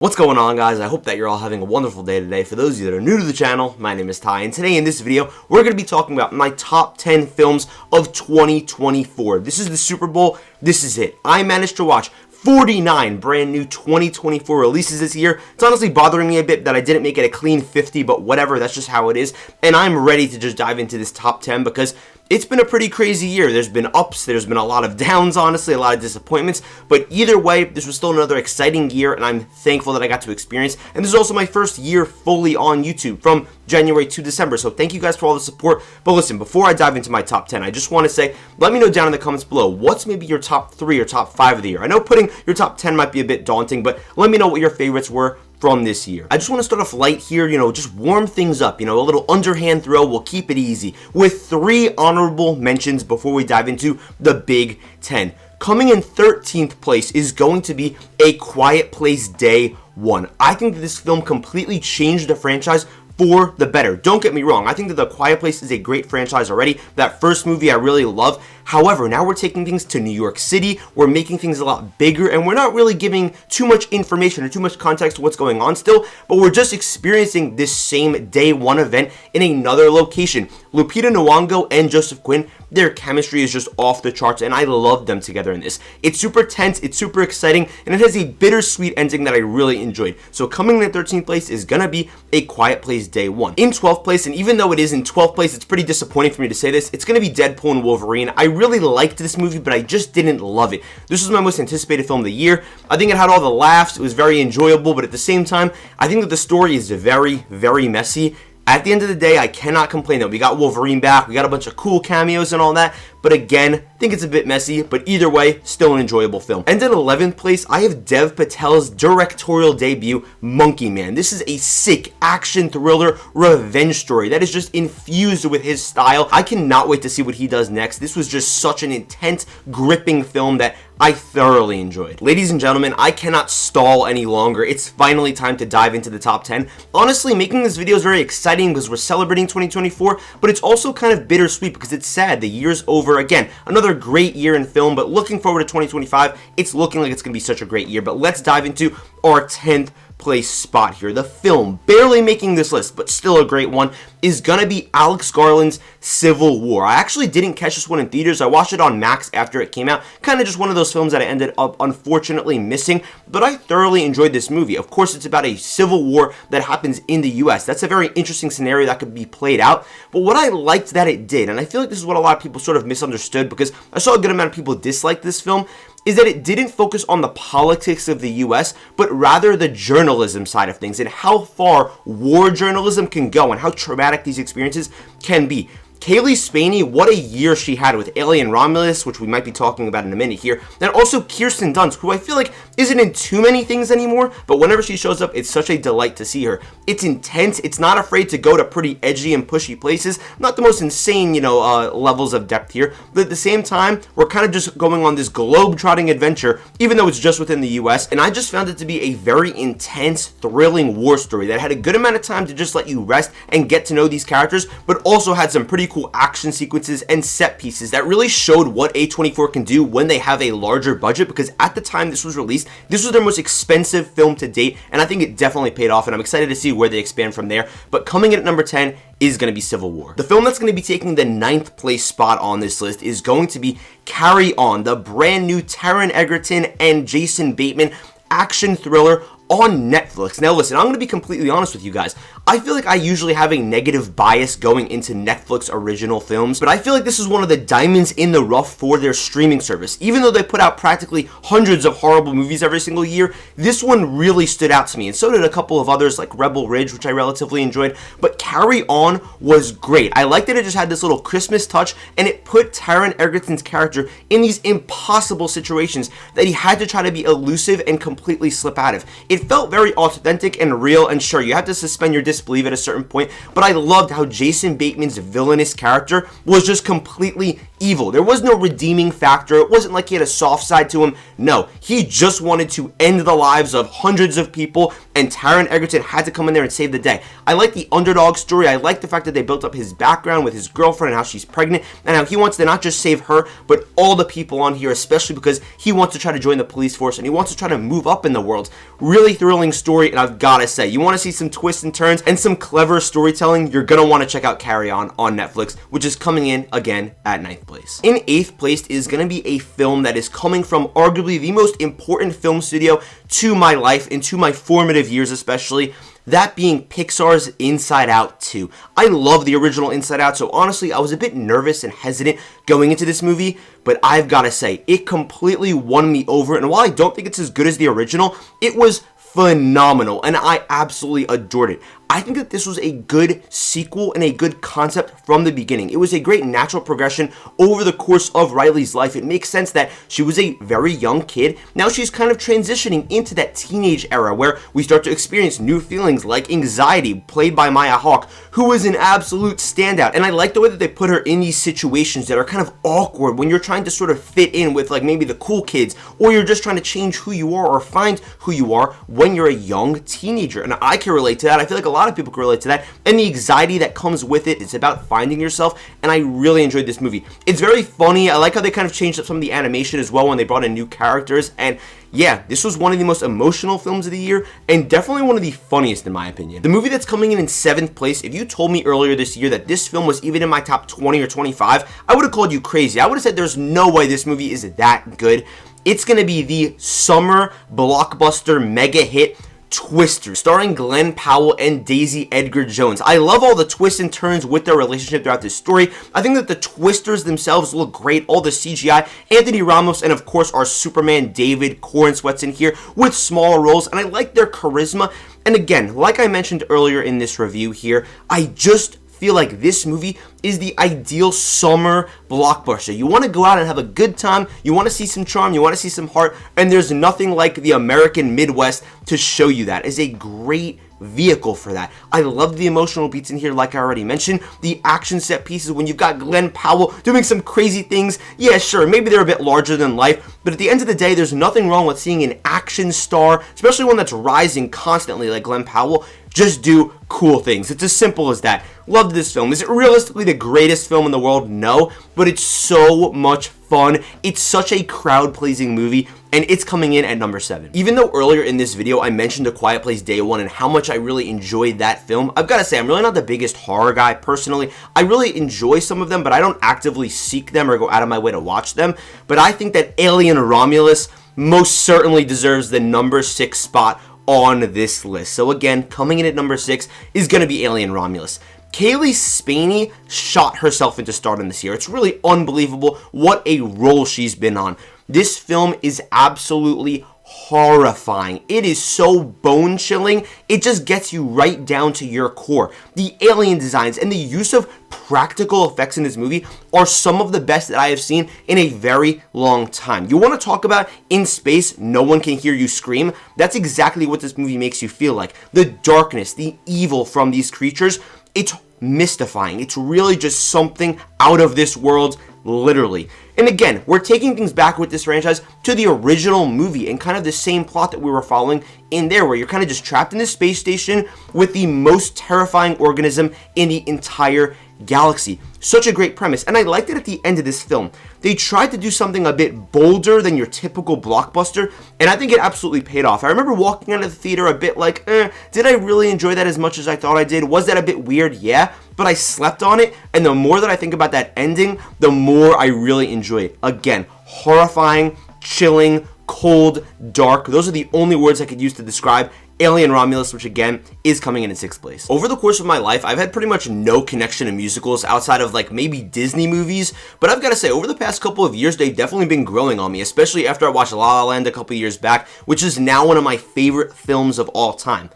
What's going on, guys? I hope that you're all having a wonderful day today. For those of you that are new to the channel, my name is Ty, and today in this video, we're going to be talking about my top 10 films of 2024. This is the Super Bowl. This is it. I managed to watch 49 brand new 2024 releases this year. It's honestly bothering me a bit that I didn't make it a clean 50, but whatever, that's just how it is. And I'm ready to just dive into this top 10 because it's been a pretty crazy year. There's been ups, there's been a lot of downs, honestly, a lot of disappointments, but either way, this was still another exciting year, and I'm thankful that I got to experience. And this is also my first year fully on YouTube from January to December, so thank you guys for all the support. But listen, before I dive into my top 10, I just want to say, let me know down in the comments below, what's maybe your top 3 or top 5 of the year? I know putting your top 10 might be a bit daunting, but let me know what your favorites were from this year. I just want to start off light here, just warm things up, a little underhand throw. We'll keep it easy with 3 honorable mentions before we dive into the Big 10. Coming in 13th place is going to be A Quiet Place Day 1. I think that this film completely changed the franchise for the better. Don't get me wrong, I think that The Quiet Place is a great franchise already. That first movie I really love. However, now we're taking things to New York City, we're making things a lot bigger, and we're not really giving too much information or too much context to what's going on still, but we're just experiencing this same day one event in another location. Lupita Nyong'o and Joseph Quinn, their chemistry is just off the charts, and I love them together in this. It's super tense, it's super exciting, and it has a bittersweet ending that I really enjoyed. So coming in 13th place is gonna be A Quiet Place Day 1. In 12th place, and even though it is in 12th place, it's pretty disappointing for me to say this, it's gonna be Deadpool and Wolverine. I really liked this movie, but I just didn't love it. This was my most anticipated film of the year. I think it had all the laughs, it was very enjoyable, but at the same time, I think that the story is very, very messy. At the end of the day, I cannot complain that we got Wolverine back, we got a bunch of cool cameos and all that, but again, I think it's a bit messy, but either way, still an enjoyable film. And in 11th place, I have Dev Patel's directorial debut, Monkey Man. This is a sick action thriller revenge story that is just infused with his style. I cannot wait to see what he does next. This was just such an intense, gripping film that I thoroughly enjoyed. Ladies and gentlemen, I cannot stall any longer. It's finally time to dive into the top 10. Honestly, making this video is very exciting because we're celebrating 2024, but it's also kind of bittersweet because it's sad. The year's over. Again, another great year in film, but looking forward to 2025, it's looking like it's going to be such a great year. But let's dive into our 10th place spot here. The film barely making this list, but still a great one, is gonna be Alex Garland's Civil War. I actually didn't catch this one in theaters. I watched it on Max after it came out. Kind of just one of those films that I ended up unfortunately missing, but I thoroughly enjoyed this movie. Of course, it's about a civil war that happens in the US. That's a very interesting scenario that could be played out, but what I liked that it did, and I feel like this is what a lot of people sort of misunderstood because I saw a good amount of people dislike this film, is that it didn't focus on the politics of the US, but rather the journalism side of things and how far war journalism can go and how traumatic these experiences can be. Kaylee Spaney, what a year she had with Alien Romulus, which we might be talking about in a minute here, and also Kirsten Dunst, who I feel like isn't in too many things anymore, but whenever she shows up, it's such a delight to see her. It's intense, it's not afraid to go to pretty edgy and pushy places, not the most insane, levels of depth here, but at the same time, we're kind of just going on this globe-trotting adventure, even though it's just within the US, and I just found it to be a very intense, thrilling war story that had a good amount of time to just let you rest and get to know these characters, but also had some pretty cool action sequences and set pieces that really showed what A24 can do when they have a larger budget, because at the time this was released, this was their most expensive film to date, and I think it definitely paid off, and I'm excited to see where they expand from there. But coming in at number 10 is going to be Civil War. The film that's going to be taking the 9th place spot on this list is going to be Carry On, the brand new Taron Egerton and Jason Bateman action thriller on Netflix. Now listen, I'm going to be completely honest with you guys. I feel like I usually have a negative bias going into Netflix original films, but I feel like this is one of the diamonds in the rough for their streaming service. Even though they put out practically hundreds of horrible movies every single year, this one really stood out to me, and so did a couple of others like Rebel Ridge, which I relatively enjoyed, but Carry On was great. I liked that it just had this little Christmas touch, and it put Taron Egerton's character in these impossible situations that he had to try to be elusive and completely slip out of. It felt very authentic and real, and sure, you have to suspend your disbelief at a certain point, but I loved how Jason Bateman's villainous character was just completely evil. There was no redeeming factor. It wasn't like he had a soft side to him. No, he just wanted to end the lives of hundreds of people, and Taron Egerton had to come in there and save the day. I like the underdog story. I like the fact that they built up his background with his girlfriend and how she's pregnant, and how he wants to not just save her, but all the people on here, especially because he wants to try to join the police force and he wants to try to move up in the world. Really thrilling story, and I've got to say, you want to see some twists and turns and some clever storytelling, you're going to want to check out Carry On Netflix, which is coming in again at 9th place. In 8th place is going to be a film that is coming from arguably the most important film studio to my life and to my formative years especially, that being Pixar's Inside Out 2. I love the original Inside Out, so honestly, I was a bit nervous and hesitant going into this movie, but I've got to say, it completely won me over, and while I don't think it's as good as the original, it was phenomenal, and I absolutely adored it. I think that this was a good sequel and a good concept from the beginning. It was a great natural progression over the course of Riley's life. It makes sense that she was a very young kid. Now she's kind of transitioning into that teenage era where we start to experience new feelings like anxiety, played by Maya Hawke, who is an absolute standout. And I like the way that they put her in these situations that are kind of awkward when you're trying to sort of fit in with like maybe the cool kids, or you're just trying to change who you are or find who you are when you're a young teenager. And I can relate to that. I feel like a lot of people can relate to that, and the anxiety that comes with it. It's about finding yourself, and I really enjoyed this movie. It's very funny. I like how they kind of changed up some of the animation as well when they brought in new characters, and yeah, this was one of the most emotional films of the year, and definitely one of the funniest in my opinion. The movie that's coming in 7th place, if you told me earlier this year that this film was even in my top 20 or 25, I would have called you crazy. I would have said there's no way this movie is that good. It's going to be the summer blockbuster mega hit Twister, starring Glenn Powell and Daisy Edgar Jones. I love all the twists and turns with their relationship throughout this story. I think that the Twisters themselves look great, all the CGI, Anthony Ramos, and of course our Superman David Corenswet's in here with smaller roles, and I like their charisma. And again, like I mentioned earlier in this review here, I just feel like this movie is the ideal summer blockbuster. You want to go out and have a good time, you want to see some charm, you want to see some heart, and there's nothing like the American Midwest to show you that. It's a great vehicle for that. I love the emotional beats in here, like I already mentioned. The action set pieces, when you've got Glenn Powell doing some crazy things, yeah, sure, maybe they're a bit larger than life, but at the end of the day, there's nothing wrong with seeing an action star, especially one that's rising constantly like Glenn Powell, just do cool things. It's as simple as that. Loved this film. Is it realistically the greatest film in the world? No, but it's so much fun. It's such a crowd-pleasing movie, and it's coming in at number 7. Even though earlier in this video I mentioned A Quiet Place Day 1 and how much I really enjoyed that film, I've got to say I'm really not the biggest horror guy personally. I really enjoy some of them, but I don't actively seek them or go out of my way to watch them. But I think that Alien Romulus most certainly deserves the number 6 spot on this list. So again, coming in at number 6 is going to be Alien Romulus. Kaylee Spaney shot herself into stardom this year. It's really unbelievable what a role she's been on. This film is absolutely horrifying. It is so bone-chilling. It just gets you right down to your core. The alien designs and the use of practical effects in this movie are some of the best that I have seen in a very long time. You want to talk about in space, no one can hear you scream? That's exactly what this movie makes you feel like. The darkness, the evil from these creatures, it's mystifying. It's really just something out of this world, literally. And again, we're taking things back with this franchise to the original movie and kind of the same plot that we were following in there, where you're kind of just trapped in this space station with the most terrifying organism in the entire galaxy. Such a great premise, and I liked it at the end of this film. They tried to do something a bit bolder than your typical blockbuster, and I think it absolutely paid off. I remember walking out of the theater a bit like, did I really enjoy that as much as I thought I did? Was that a bit weird? Yeah, but I slept on it, and the more that I think about that ending, the more I really enjoy it. Again, horrifying, chilling, cold, dark. Those are the only words I could use to describe Alien Romulus, which again is coming in 6th place. Over the course of my life, I've had pretty much no connection to musicals outside of like maybe Disney movies, but I've got to say, over the past couple of years, they've definitely been growing on me, especially after I watched La La Land a couple years back, which is now one of my favorite films of all time.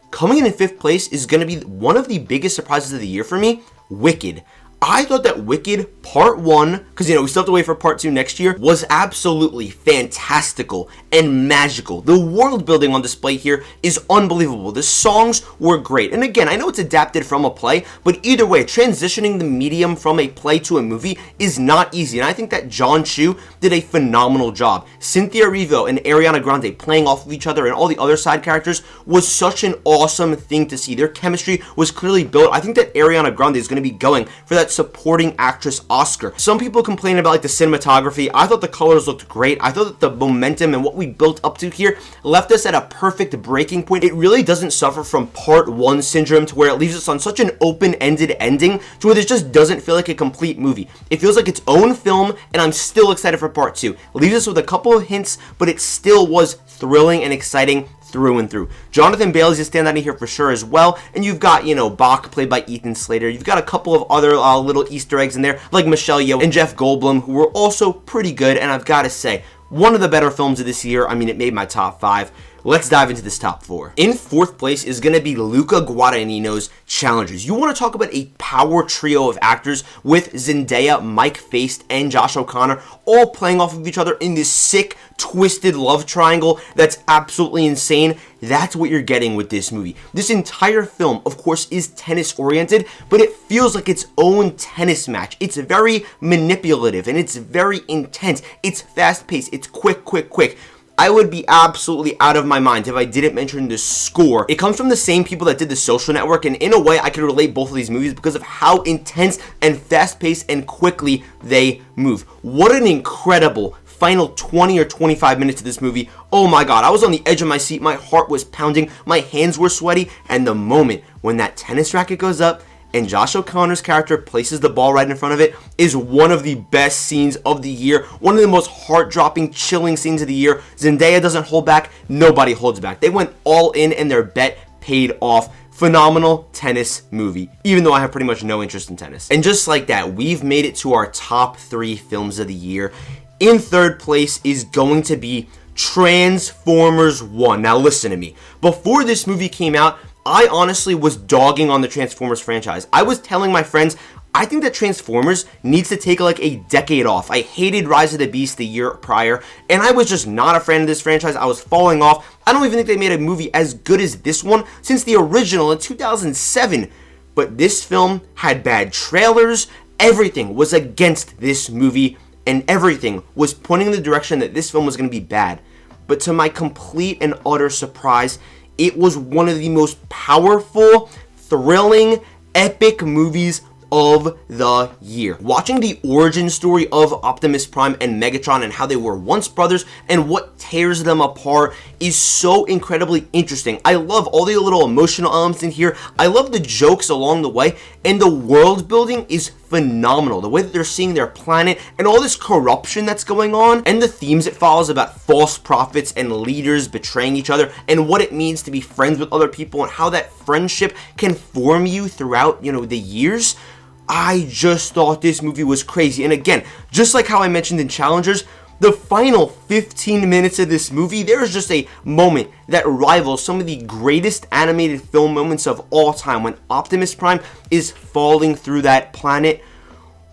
Coming in 5th place is going to be one of the biggest surprises of the year for me, Wicked. I thought that Wicked Part 1, because, we still have to wait for Part 2 next year, was absolutely fantastical and magical. The world building on display here is unbelievable. The songs were great. And again, I know it's adapted from a play, but either way, transitioning the medium from a play to a movie is not easy. And I think that John Chu did a phenomenal job. Cynthia Erivo and Ariana Grande playing off of each other and all the other side characters was such an awesome thing to see. Their chemistry was clearly built. I think that Ariana Grande is going to be going for that supporting actress Oscar. Some people complain about the cinematography. I thought the colors looked great. I thought that the momentum and what we built up to here left us at a perfect breaking point. It really doesn't suffer from Part 1 syndrome to where it leaves us on such an open-ended ending to where this just doesn't feel like a complete movie. It feels like its own film, and I'm still excited for Part 2. It leaves us with a couple of hints, but it still was thrilling and exciting through and through. Jonathan Bailey's a standout in here for sure as well, and you've got, Bach played by Ethan Slater. You've got a couple of other little Easter eggs in there, like Michelle Yeoh and Jeff Goldblum, who were also pretty good, and I've got to say, one of the better films of this year. I mean, it made my top 5. Let's dive into this top 4. In 4th place is going to be Luca Guadagnino's Challengers. You want to talk about a power trio of actors with Zendaya, Mike Faist, and Josh O'Connor all playing off of each other in this sick, twisted love triangle that's absolutely insane. That's what you're getting with this movie. This entire film, of course, is tennis-oriented, but it feels like its own tennis match. It's very manipulative, and it's very intense. It's fast-paced. It's quick. I would be absolutely out of my mind if I didn't mention the score. It comes from the same people that did The Social Network, and in a way, I could relate both of these movies because of how intense and fast-paced and quickly they move. What an incredible final 20 or 25 minutes of this movie. Oh my god, I was on the edge of my seat, my heart was pounding, my hands were sweaty, and the moment when that tennis racket goes up and Josh O'Connor's character places the ball right in front of it is one of the best scenes of the year, one of the most heart-dropping, chilling scenes of the year. Zendaya doesn't hold back, nobody holds back. They went all in and their bet paid off. Phenomenal tennis movie, even though I have pretty much no interest in tennis. And just like that, we've made it to our top 3 films of the year. In 3rd place is going to be Transformers 1. Now listen to me. Before this movie came out, I honestly was dogging on the Transformers franchise. I was telling my friends, I think that Transformers needs to take like a decade off. I hated Rise of the Beast the year prior, and I was just not a fan of this franchise. I was falling off. I don't even think they made a movie as good as this one since the original in 2007. But this film had bad trailers. Everything was against this movie, and everything was pointing in the direction that this film was going to be bad. But to my complete and utter surprise, it was one of the most powerful, thrilling, epic movies of the year. Watching the origin story of Optimus Prime and Megatron and how they were once brothers and what tears them apart is so incredibly interesting. I love all the little emotional elements in here. I love the jokes along the way, and the world building is phenomenal. The way that they're seeing their planet and all this corruption that's going on, and the themes it follows about false prophets and leaders betraying each other and what it means to be friends with other people and how that friendship can form you throughout, the years. I just thought this movie was crazy. And again, just like how I mentioned in Challengers, the final 15 minutes of this movie, there's just a moment that rivals some of the greatest animated film moments of all time when Optimus Prime is falling through that planet.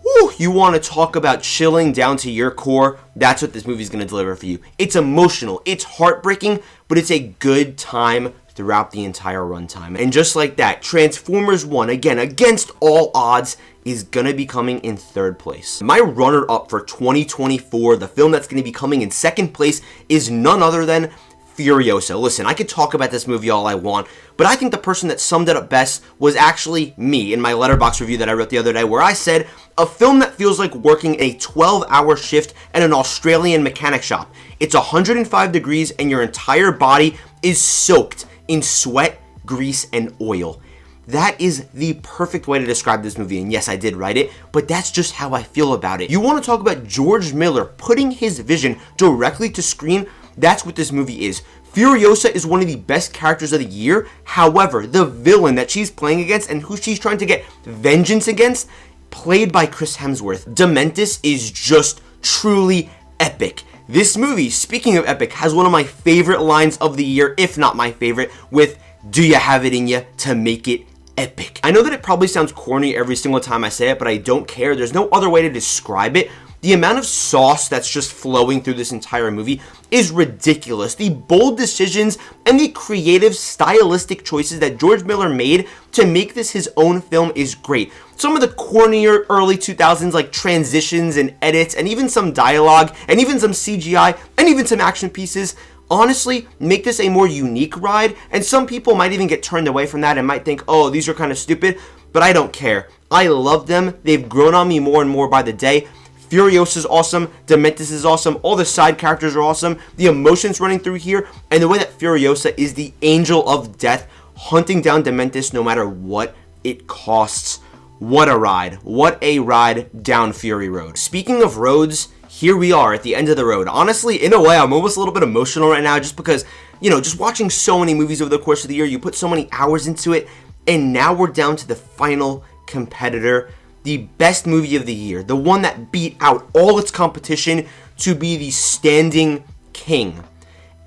Whew, you want to talk about chilling down to your core? That's what this movie is going to deliver for you. It's emotional, it's heartbreaking, but it's a good time throughout the entire runtime. And just like that, Transformers 1, again, against all odds, is going to be coming in 3rd place. My runner-up for 2024, the film that's going to be coming in 2nd place, is none other than Furiosa. Listen, I could talk about this movie all I want, but I think the person that summed it up best was actually me in my Letterboxd review that I wrote the other day, where I said, a film that feels like working a 12-hour shift at an Australian mechanic shop. It's 105 degrees and your entire body is soaked in sweat, grease, and oil. That is the perfect way to describe this movie, and yes, I did write it, but that's just how I feel about it. You want to talk about George Miller putting his vision directly to screen? That's what this movie is. Furiosa is one of the best characters of the year. However, the villain that she's playing against and who she's trying to get vengeance against, played by Chris Hemsworth, Dementis, is just truly epic. This movie, speaking of epic, has one of my favorite lines of the year, if not my favorite, with, "Do you have it in you to make it epic. I know that it probably sounds corny every single time I say it, but I don't care. There's no other way to describe it. The amount of sauce that's just flowing through this entire movie is ridiculous. The bold decisions and the creative, stylistic choices that George Miller made to make this his own film is great. Some of the cornier early 2000s like transitions and edits and even some dialogue and even some CGI and even some action pieces honestly make this a more unique ride, and some people might even get turned away from that and might think, oh, these are kind of stupid, but I don't care. I love them. They've grown on me more and more by the day. Furiosa's awesome, Dementis is awesome, all the side characters are awesome, the emotions running through here, and the way that Furiosa is the angel of death, hunting down Dementis no matter what it costs. What a ride. What a ride down Fury Road. Speaking of roads, here we are at the end of the road. Honestly, in a way, I'm almost a little bit emotional right now just because, just watching so many movies over the course of the year, you put so many hours into it, and now we're down to the final competitor. The best movie of the year, the one that beat out all its competition to be the standing king.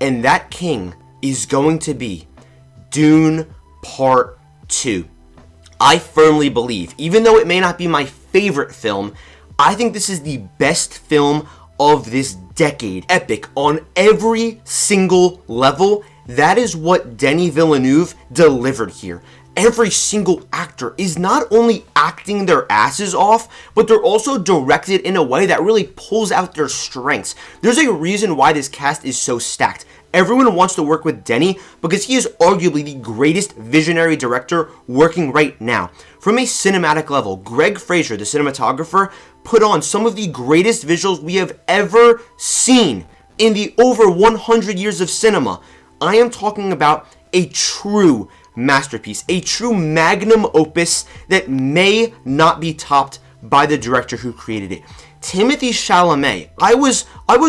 And that king is going to be Dune Part 2. I firmly believe, even though it may not be my favorite film, I think this is the best film of this decade. Epic on every single level. That is what Denis Villeneuve delivered here. Every single actor is not only acting their asses off, but they're also directed in a way that really pulls out their strengths. There's a reason why this cast is so stacked. Everyone wants to work with Denis because he is arguably the greatest visionary director working right now. From a cinematic level, Greg Fraser, the cinematographer, put on some of the greatest visuals we have ever seen in the over 100 years of cinema. I am talking about a true masterpiece, a true magnum opus that may not be topped by the director who created it. Timothée Chalamet, I was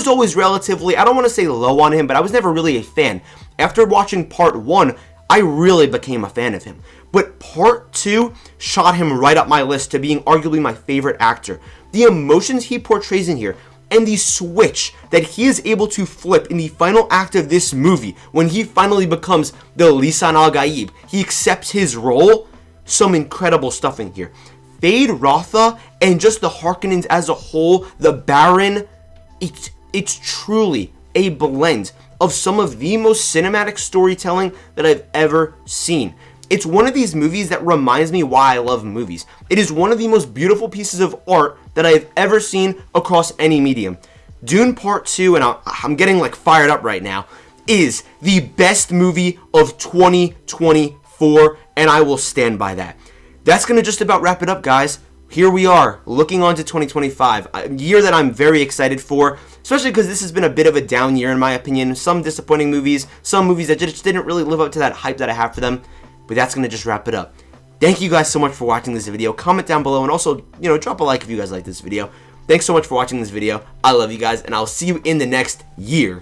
always relatively, I don't want to say low on him, but I was never really a fan. After watching Part 1, I really became a fan of him. But Part 2 shot him right up my list to being arguably my favorite actor. The emotions he portrays in here, and the switch that he is able to flip in the final act of this movie, when he finally becomes the Lisan al-Gaib, he accepts his role. Some incredible stuff in here. Fade Rotha and just the Harkonnens as a whole, the Baron, it's truly a blend of some of the most cinematic storytelling that I've ever seen. It's one of these movies that reminds me why I love movies. It is one of the most beautiful pieces of art that I have ever seen across any medium. Dune Part 2, and I'm getting like fired up right now, is the best movie of 2024, and I will stand by that. That's going to just about wrap it up, guys. Here we are, looking on to 2025, a year that I'm very excited for, especially because this has been a bit of a down year in my opinion. Some disappointing movies, some movies that just didn't really live up to that hype that I have for them. But that's going to just wrap it up. Thank you guys so much for watching this video. Comment down below and also, drop a like if you guys like this video. Thanks so much for watching this video. I love you guys, and I'll see you in the next year.